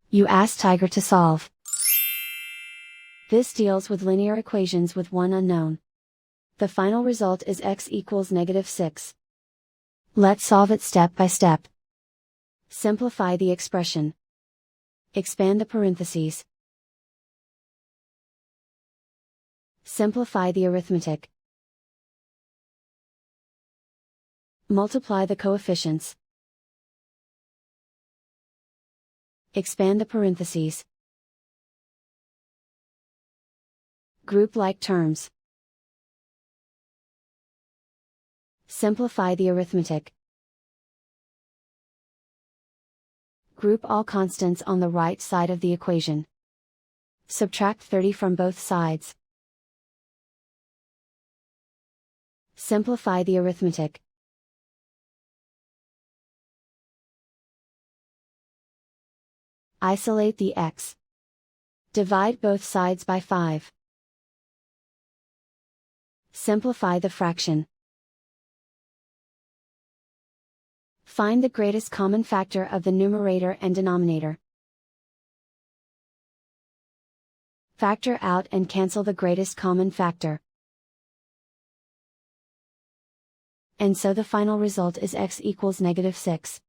You ask Tiger to solve. This deals with linear equations with one unknown. The final result is x equals -6. Let's solve it step by step. Simplify the expression. Expand the parentheses. Simplify the arithmetic. Multiply the coefficients. Expand the parentheses. Group like terms. Simplify the arithmetic. Group all constants on the right side of the equation. Subtract 30 from both sides. Simplify the arithmetic. Isolate the x. Divide both sides by 5. Simplify the fraction. Find the greatest common factor of the numerator and denominator. Factor out and cancel the greatest common factor. And so the final result is x equals -6.